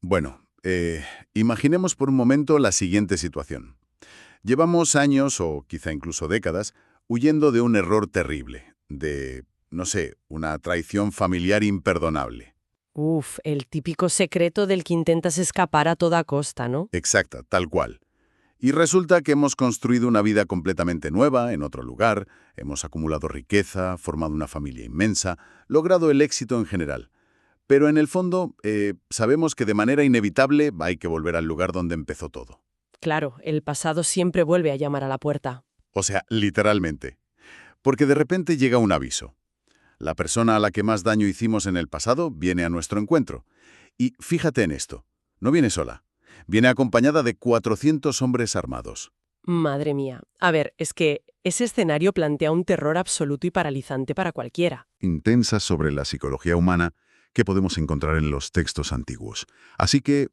Bueno, imaginemos por un momento la siguiente situación. Llevamos años, o quizá incluso décadas, huyendo de un error terrible, de, no sé, una traición familiar imperdonable. Uf, el típico secreto del que intentas escapar a toda costa, ¿no? Exacta, tal cual. Y resulta que hemos construido una vida completamente nueva, en otro lugar, hemos acumulado riqueza, formado una familia inmensa, logrado el éxito en general. Pero en el fondo, sabemos que de manera inevitable hay que volver al lugar donde empezó todo. Claro, el pasado siempre vuelve a llamar a la puerta. O sea, literalmente. Porque de repente llega un aviso. La persona a la que más daño hicimos en el pasado viene a nuestro encuentro. Y fíjate en esto, no viene sola. Viene acompañada de 400 hombres armados. Madre mía. A ver, es que ese escenario plantea un terror absoluto y paralizante para cualquiera. Intensas sobre la psicología humana que podemos encontrar en los textos antiguos. Así que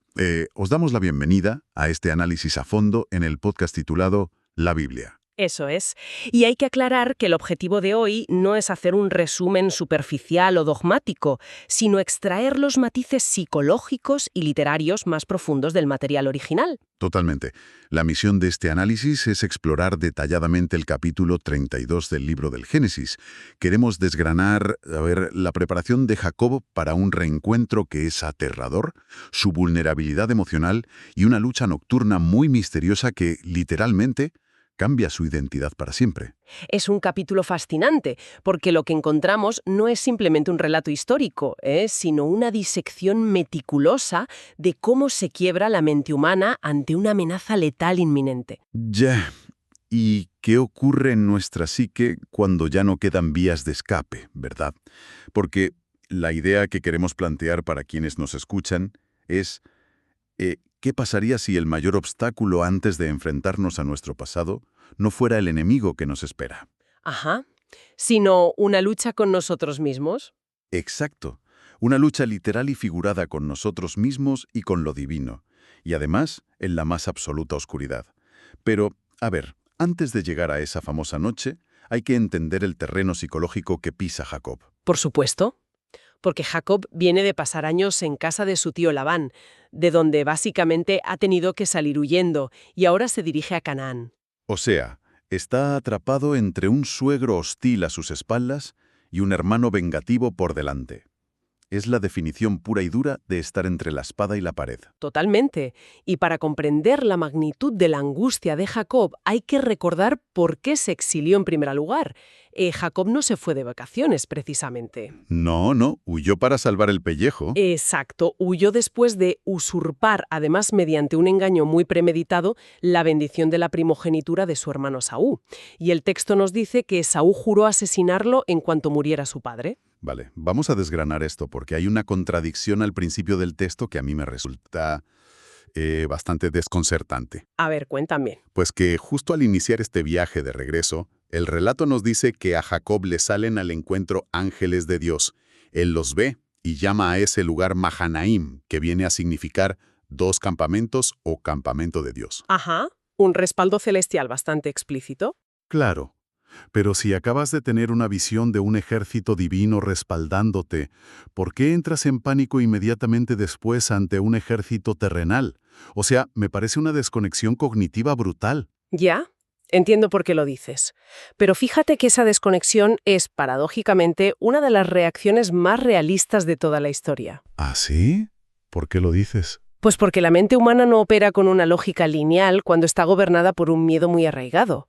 os damos la bienvenida a este análisis a fondo en el podcast titulado La Biblia. Eso es. Y hay que aclarar que el objetivo de hoy no es hacer un resumen superficial o dogmático, sino extraer los matices psicológicos y literarios más profundos del material original. Totalmente. La misión de este análisis es explorar detalladamente el capítulo 32 del libro del Génesis. Queremos desgranar, la preparación de Jacob para un reencuentro que es aterrador, su vulnerabilidad emocional y una lucha nocturna muy misteriosa que, literalmente, cambia su identidad para siempre. Es un capítulo fascinante, porque lo que encontramos no es simplemente un relato histórico, sino una disección meticulosa de cómo se quiebra la mente humana ante una amenaza letal inminente. Ya. ¿Y qué ocurre en nuestra psique cuando ya no quedan vías de escape, verdad? Porque la idea que queremos plantear para quienes nos escuchan es ¿qué pasaría si el mayor obstáculo antes de enfrentarnos a nuestro pasado no fuera el enemigo que nos espera? Ajá. Sino una lucha con nosotros mismos. Exacto. Una lucha literal y figurada con nosotros mismos y con lo divino. Y además, en la más absoluta oscuridad. Pero, a ver, antes de llegar a esa famosa noche, hay que entender el terreno psicológico que pisa Jacob. Por supuesto. Porque Jacob viene de pasar años en casa de su tío Labán, de donde básicamente ha tenido que salir huyendo, y ahora se dirige a Canaán. O sea, está atrapado entre un suegro hostil a sus espaldas y un hermano vengativo por delante. Es la definición pura y dura de estar entre la espada y la pared. Totalmente. Y para comprender la magnitud de la angustia de Jacob, hay que recordar por qué se exilió en primer lugar. Jacob no se fue de vacaciones, precisamente. No, huyó para salvar el pellejo. Exacto, huyó después de usurpar, además mediante un engaño muy premeditado, la bendición de la primogenitura de su hermano Saúl. Y el texto nos dice que Saúl juró asesinarlo en cuanto muriera su padre. Vale, vamos a desgranar esto porque hay una contradicción al principio del texto que a mí me resulta bastante desconcertante. A ver, cuéntame. Pues que justo al iniciar este viaje de regreso, el relato nos dice que a Jacob le salen al encuentro ángeles de Dios. Él los ve y llama a ese lugar Mahanaim, que viene a significar 2 campamentos o campamento de Dios. Ajá, un respaldo celestial bastante explícito. Claro, pero si acabas de tener una visión de un ejército divino respaldándote, ¿por qué entras en pánico inmediatamente después ante un ejército terrenal? O sea, me parece una desconexión cognitiva brutal. Ya, entiendo por qué lo dices. Pero fíjate que esa desconexión es, paradójicamente, una de las reacciones más realistas de toda la historia. ¿Ah, sí? ¿Por qué lo dices? Pues porque la mente humana no opera con una lógica lineal cuando está gobernada por un miedo muy arraigado.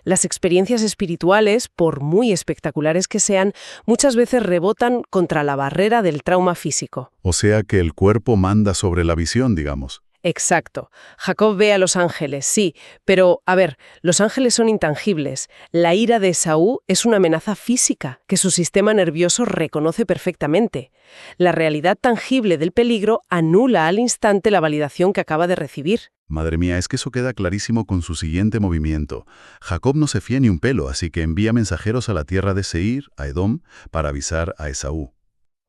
Las experiencias espirituales, por muy espectaculares que sean, muchas veces rebotan contra la barrera del trauma físico. O sea que el cuerpo manda sobre la visión, digamos. Exacto. Jacob ve a los ángeles, sí, pero, a ver, los ángeles son intangibles. La ira de Esaú es una amenaza física que su sistema nervioso reconoce perfectamente. La realidad tangible del peligro anula al instante la validación que acaba de recibir. Madre mía, es que eso queda clarísimo con su siguiente movimiento. Jacob no se fía ni un pelo, así que envía mensajeros a la tierra de Seir, a Edom, para avisar a Esaú.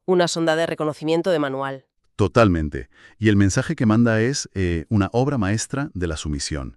Una sonda de reconocimiento de manual. Totalmente. Y el mensaje que manda es una obra maestra de la sumisión.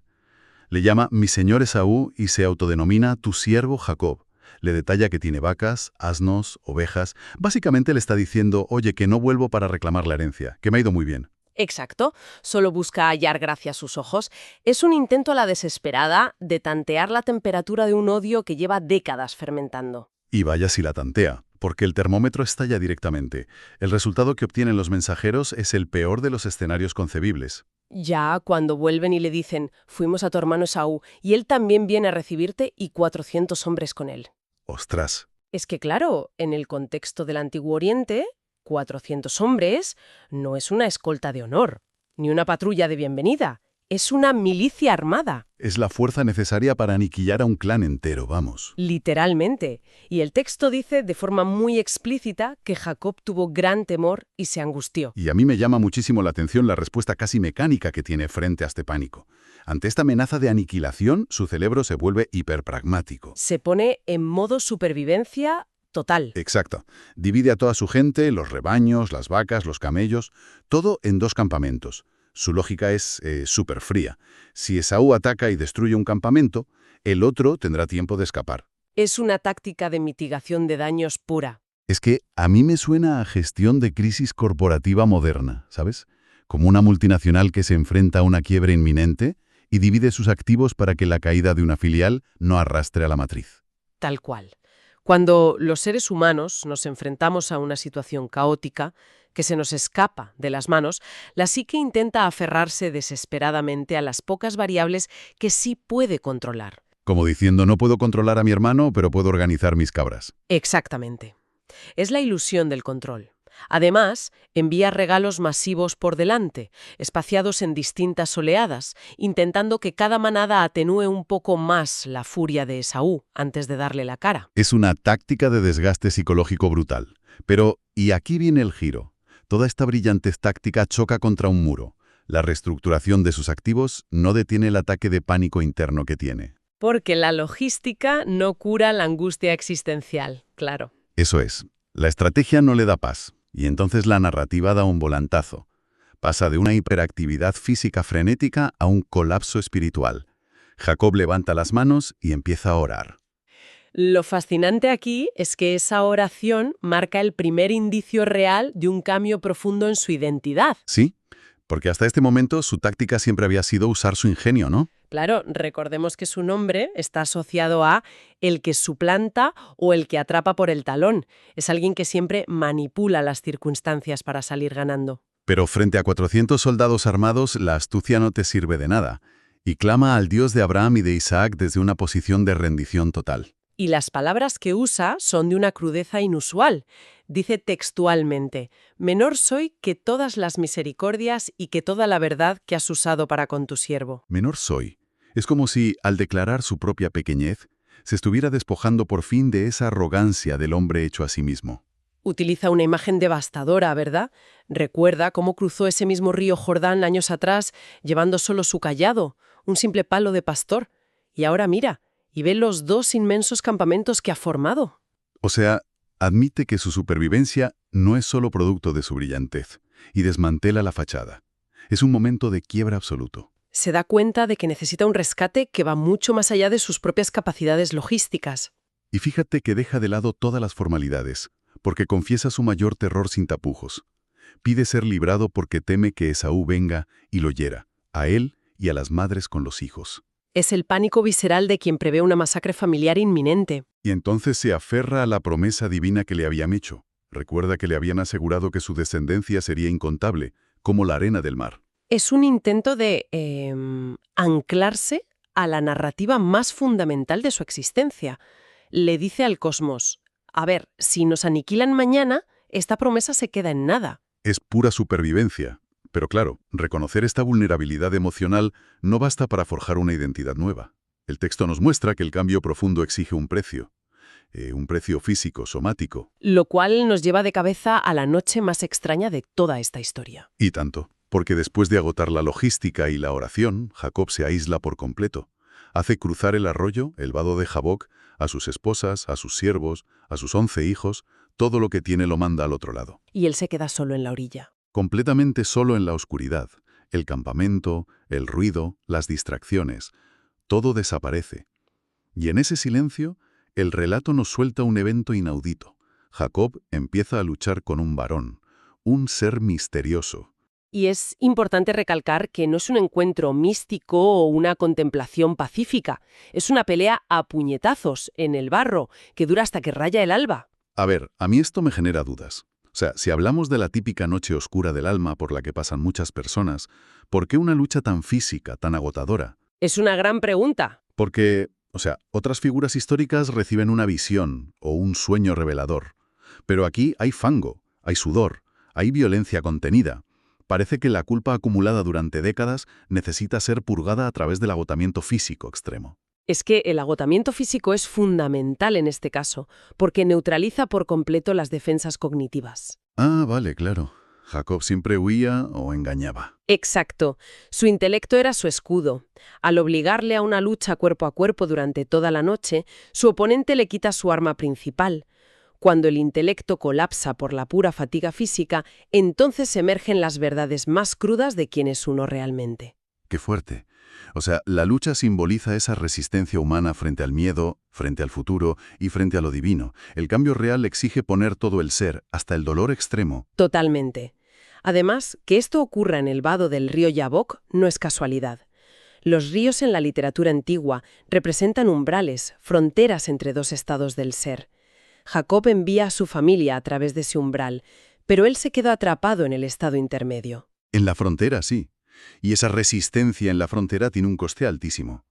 Le llama mi señor Esaú y se autodenomina tu siervo Jacob. Le detalla que tiene vacas, asnos, ovejas. Básicamente le está diciendo, oye, que no vuelvo para reclamar la herencia, que me ha ido muy bien. Exacto, solo busca hallar gracia a sus ojos. Es un intento a la desesperada de tantear la temperatura de un odio que lleva décadas fermentando. Y vaya si la tantea, porque el termómetro estalla directamente. El resultado que obtienen los mensajeros es el peor de los escenarios concebibles. Ya cuando vuelven y le dicen, fuimos a tu hermano Esaú, y él también viene a recibirte y 400 hombres con él. ¡Ostras! Es que claro, en el contexto del Antiguo Oriente, 400 hombres no es una escolta de honor, ni una patrulla de bienvenida, es una milicia armada. Es la fuerza necesaria para aniquilar a un clan entero, vamos. Literalmente. Y el texto dice de forma muy explícita que Jacob tuvo gran temor y se angustió. Y a mí me llama muchísimo la atención la respuesta casi mecánica que tiene frente a este pánico. Ante esta amenaza de aniquilación, su cerebro se vuelve hiperpragmático. Se pone en modo supervivencia total. Exacto. Divide a toda su gente, los rebaños, las vacas, los camellos, todo en 2 campamentos. Su lógica es súper fría. Si Esaú ataca y destruye un campamento, el otro tendrá tiempo de escapar. Es una táctica de mitigación de daños pura. Es que a mí me suena a gestión de crisis corporativa moderna, ¿sabes? Como una multinacional que se enfrenta a una quiebra inminente y divide sus activos para que la caída de una filial no arrastre a la matriz. Tal cual. Cuando los seres humanos nos enfrentamos a una situación caótica que se nos escapa de las manos, la psique intenta aferrarse desesperadamente a las pocas variables que sí puede controlar. Como diciendo, no puedo controlar a mi hermano, pero puedo organizar mis cabras. Exactamente. Es la ilusión del control. Además, envía regalos masivos por delante, espaciados en distintas oleadas, intentando que cada manada atenúe un poco más la furia de Esaú antes de darle la cara. Es una táctica de desgaste psicológico brutal. Pero, y aquí viene el giro. Toda esta brillante táctica choca contra un muro. La reestructuración de sus activos no detiene el ataque de pánico interno que tiene. Porque la logística no cura la angustia existencial, claro. Eso es. La estrategia no le da paz. Y entonces la narrativa da un volantazo. Pasa de una hiperactividad física frenética a un colapso espiritual. Jacob levanta las manos y empieza a orar. Lo fascinante aquí es que esa oración marca el primer indicio real de un cambio profundo en su identidad. Sí, porque hasta este momento su táctica siempre había sido usar su ingenio, ¿no? Claro, recordemos que su nombre está asociado a el que suplanta o el que atrapa por el talón. Es alguien que siempre manipula las circunstancias para salir ganando. Pero frente a 400 soldados armados, la astucia no te sirve de nada. Y clama al Dios de Abraham y de Isaac desde una posición de rendición total. Y las palabras que usa son de una crudeza inusual. Dice textualmente, «Menor soy que todas las misericordias y que toda la verdad que has usado para con tu siervo». Menor soy. Es como si, al declarar su propia pequeñez, se estuviera despojando por fin de esa arrogancia del hombre hecho a sí mismo. Utiliza una imagen devastadora, ¿verdad? Recuerda cómo cruzó ese mismo río Jordán años atrás, llevando solo su cayado, un simple palo de pastor. Y ahora mira, y ve los 2 inmensos campamentos que ha formado. O sea, admite que su supervivencia no es solo producto de su brillantez, y desmantela la fachada. Es un momento de quiebra absoluto. Se da cuenta de que necesita un rescate que va mucho más allá de sus propias capacidades logísticas. Y fíjate que deja de lado todas las formalidades, porque confiesa su mayor terror sin tapujos. Pide ser librado porque teme que Esaú venga y lo hiera, a él y a las madres con los hijos. Es el pánico visceral de quien prevé una masacre familiar inminente. Y entonces se aferra a la promesa divina que le habían hecho. Recuerda que le habían asegurado que su descendencia sería incontable, como la arena del mar. Es un intento de anclarse a la narrativa más fundamental de su existencia. Le dice al cosmos, a ver, si nos aniquilan mañana, esta promesa se queda en nada. Es pura supervivencia. Pero claro, reconocer esta vulnerabilidad emocional no basta para forjar una identidad nueva. El texto nos muestra que el cambio profundo exige un precio físico, somático. Lo cual nos lleva de cabeza a la noche más extraña de toda esta historia. Y tanto, porque después de agotar la logística y la oración, Jacob se aísla por completo. Hace cruzar el arroyo, el vado de Jaboc, a sus esposas, a sus siervos, a sus 11 hijos, todo lo que tiene lo manda al otro lado. Y él se queda solo en la orilla. Completamente solo en la oscuridad. El campamento, el ruido, las distracciones, todo desaparece. Y en ese silencio, el relato nos suelta un evento inaudito. Jacob empieza a luchar con un varón, un ser misterioso. Y es importante recalcar que no es un encuentro místico o una contemplación pacífica. Es una pelea a puñetazos en el barro que dura hasta que raya el alba. A ver, a mí esto me genera dudas. O sea, si hablamos de la típica noche oscura del alma por la que pasan muchas personas, ¿por qué una lucha tan física, tan agotadora? Es una gran pregunta. Porque, o sea, otras figuras históricas reciben una visión o un sueño revelador. Pero aquí hay fango, hay sudor, hay violencia contenida. Parece que la culpa acumulada durante décadas necesita ser purgada a través del agotamiento físico extremo. Es que el agotamiento físico es fundamental en este caso, porque neutraliza por completo las defensas cognitivas. Ah, vale, claro. Jacob siempre huía o engañaba. Exacto. Su intelecto era su escudo. Al obligarle a una lucha cuerpo a cuerpo durante toda la noche, su oponente le quita su arma principal. Cuando el intelecto colapsa por la pura fatiga física, entonces emergen las verdades más crudas de quién es uno realmente. ¡Qué fuerte! O sea, la lucha simboliza esa resistencia humana frente al miedo, frente al futuro y frente a lo divino. El cambio real exige poner todo el ser, hasta el dolor extremo. Totalmente. Además, que esto ocurra en el vado del río Yabok no es casualidad. Los ríos en la literatura antigua representan umbrales, fronteras entre dos estados del ser. Jacob envía a su familia a través de ese umbral, pero él se quedó atrapado en el estado intermedio. En la frontera, sí. Y esa resistencia en la frontera tiene un coste altísimo.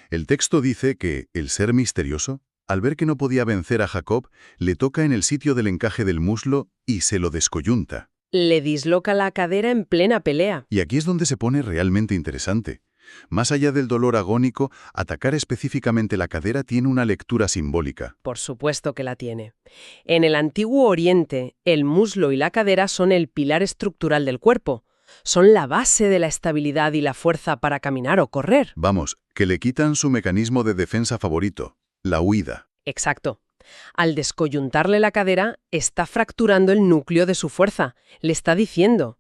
El texto dice que el ser misterioso, al ver que no podía vencer a Jacob, le toca en el sitio del encaje del muslo y se lo descoyunta. Le disloca la cadera en plena pelea. Y aquí es donde se pone realmente interesante. Más allá del dolor agónico, atacar específicamente la cadera tiene una lectura simbólica. Por supuesto que la tiene. En el Antiguo Oriente, el muslo y la cadera son el pilar estructural del cuerpo. Son la base de la estabilidad y la fuerza para caminar o correr. Vamos, que le quitan su mecanismo de defensa favorito, la huida. Exacto. Al descoyuntarle la cadera, está fracturando el núcleo de su fuerza. Le está diciendo,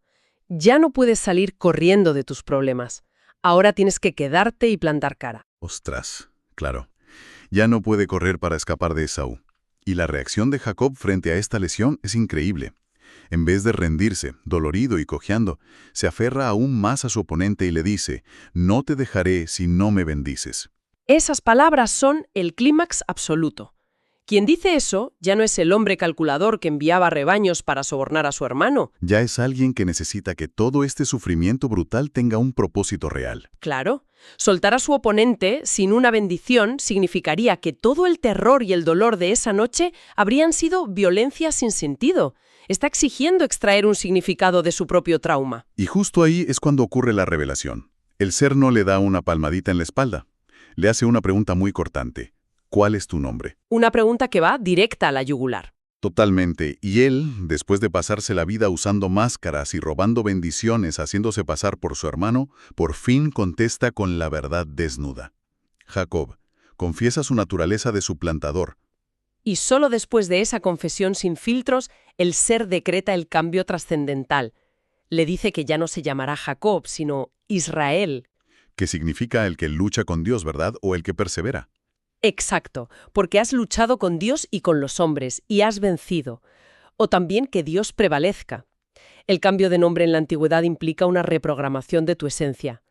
ya no puedes salir corriendo de tus problemas. Ahora tienes que quedarte y plantar cara. Ostras, claro. Ya no puede correr para escapar de Esaú. Y la reacción de Jacob frente a esta lesión es increíble. En vez de rendirse, dolorido y cojeando, se aferra aún más a su oponente y le dice, «No te dejaré si no me bendices». Esas palabras son el clímax absoluto. Quien dice eso ya no es el hombre calculador que enviaba rebaños para sobornar a su hermano. Ya es alguien que necesita que todo este sufrimiento brutal tenga un propósito real. Claro, soltar a su oponente sin una bendición significaría que todo el terror y el dolor de esa noche habrían sido violencia sin sentido. Está exigiendo extraer un significado de su propio trauma. Y justo ahí es cuando ocurre la revelación. El ser no le da una palmadita en la espalda. Le hace una pregunta muy cortante. ¿Cuál es tu nombre? Una pregunta que va directa a la yugular. Totalmente. Y él, después de pasarse la vida usando máscaras y robando bendiciones, haciéndose pasar por su hermano, por fin contesta con la verdad desnuda. Jacob confiesa su naturaleza de suplantador. Y solo después de esa confesión sin filtros, el ser decreta el cambio trascendental. Le dice que ya no se llamará Jacob, sino Israel. Que significa el que lucha con Dios, ¿verdad? O el que persevera. Exacto, porque has luchado con Dios y con los hombres, y has vencido. O también que Dios prevalezca. El cambio de nombre en la antigüedad implica una reprogramación de tu esencia.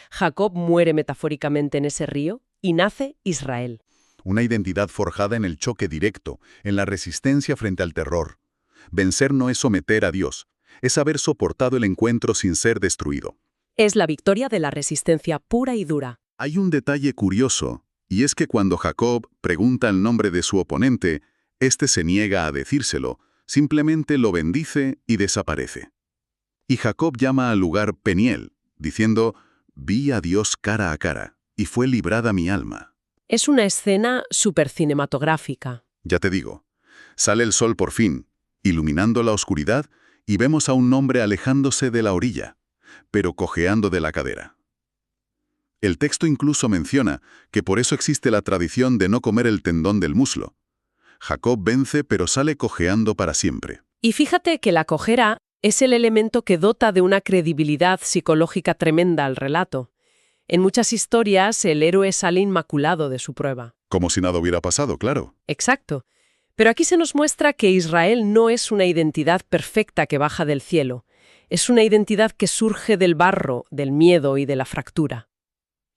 Jacob muere metafóricamente en ese río y nace Israel. Una identidad forjada en el choque directo, en la resistencia frente al terror. Vencer no es someter a Dios, es haber soportado el encuentro sin ser destruido. Es la victoria de la resistencia pura y dura. Hay un detalle curioso, y es que cuando Jacob pregunta el nombre de su oponente, éste se niega a decírselo, simplemente lo bendice y desaparece. Y Jacob llama al lugar Peniel, diciendo, «Vi a Dios cara a cara, y fue librada mi alma». Es una escena supercinematográfica. Ya te digo, sale el sol por fin, iluminando la oscuridad, y vemos a un hombre alejándose de la orilla, pero cojeando de la cadera. El texto incluso menciona que por eso existe la tradición de no comer el tendón del muslo. Jacob vence, pero sale cojeando para siempre. Y fíjate que la cojera es el elemento que dota de una credibilidad psicológica tremenda al relato. En muchas historias, el héroe sale inmaculado de su prueba. Como si nada hubiera pasado, claro. Exacto. Pero aquí se nos muestra que Israel no es una identidad perfecta que baja del cielo. Es una identidad que surge del barro, del miedo y de la fractura.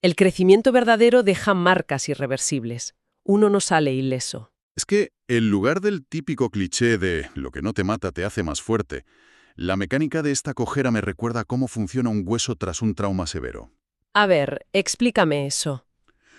El crecimiento verdadero deja marcas irreversibles. Uno no sale ileso. Es que, en lugar del típico cliché de lo que no te mata te hace más fuerte, la mecánica de esta cojera me recuerda cómo funciona un hueso tras un trauma severo. A ver, explícame eso.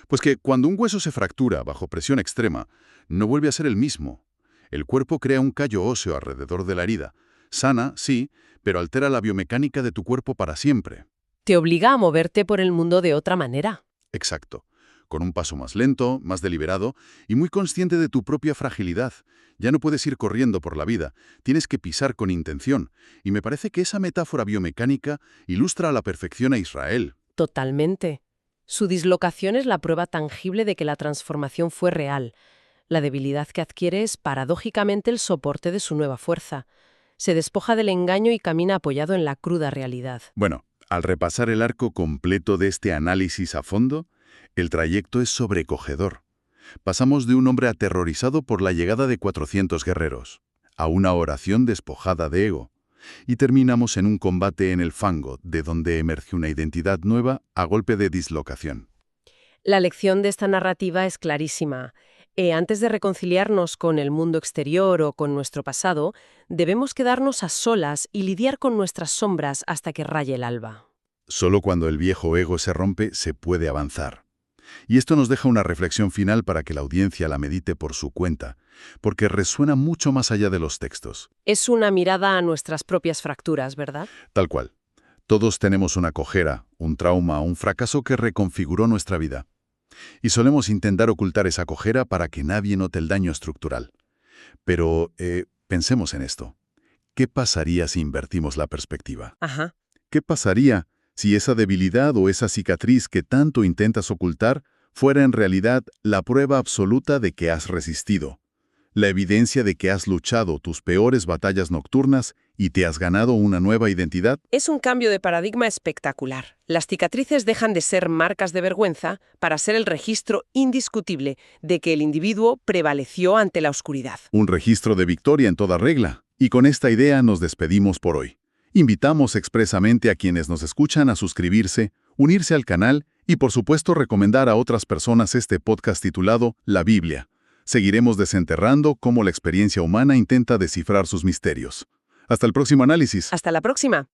Pues que cuando un hueso se fractura bajo presión extrema, no vuelve a ser el mismo. El cuerpo crea un callo óseo alrededor de la herida. Sana, sí, pero altera la biomecánica de tu cuerpo para siempre. Te obliga a moverte por el mundo de otra manera. Exacto. Con un paso más lento, más deliberado y muy consciente de tu propia fragilidad. Ya no puedes ir corriendo por la vida, tienes que pisar con intención. Y me parece que esa metáfora biomecánica ilustra a la perfección a Israel. Totalmente. Su dislocación es la prueba tangible de que la transformación fue real. La debilidad que adquiere es paradójicamente el soporte de su nueva fuerza. Se despoja del engaño y camina apoyado en la cruda realidad. Bueno, al repasar el arco completo de este análisis a fondo, el trayecto es sobrecogedor. Pasamos de un hombre aterrorizado por la llegada de 400 guerreros a una oración despojada de ego. Y terminamos en un combate en el fango, de donde emerge una identidad nueva a golpe de dislocación. La lección de esta narrativa es clarísima. Antes de reconciliarnos con el mundo exterior o con nuestro pasado, debemos quedarnos a solas y lidiar con nuestras sombras hasta que raye el alba. Solo cuando el viejo ego se rompe se puede avanzar. Y esto nos deja una reflexión final para que la audiencia la medite por su cuenta, porque resuena mucho más allá de los textos. Es una mirada a nuestras propias fracturas, ¿verdad? Tal cual. Todos tenemos una cojera, un trauma, un fracaso que reconfiguró nuestra vida. Y solemos intentar ocultar esa cojera para que nadie note el daño estructural. Pero pensemos en esto. ¿Qué pasaría si invertimos la perspectiva? Ajá. ¿Qué pasaría si esa debilidad o esa cicatriz que tanto intentas ocultar fuera en realidad la prueba absoluta de que has resistido? La evidencia de que has luchado tus peores batallas nocturnas y te has ganado una nueva identidad. Es un cambio de paradigma espectacular. Las cicatrices dejan de ser marcas de vergüenza para ser el registro indiscutible de que el individuo prevaleció ante la oscuridad. Un registro de victoria en toda regla. Y con esta idea nos despedimos por hoy. Invitamos expresamente a quienes nos escuchan a suscribirse, unirse al canal y por supuesto recomendar a otras personas este podcast titulado La Biblia. Seguiremos desenterrando cómo la experiencia humana intenta descifrar sus misterios. Hasta el próximo análisis. Hasta la próxima.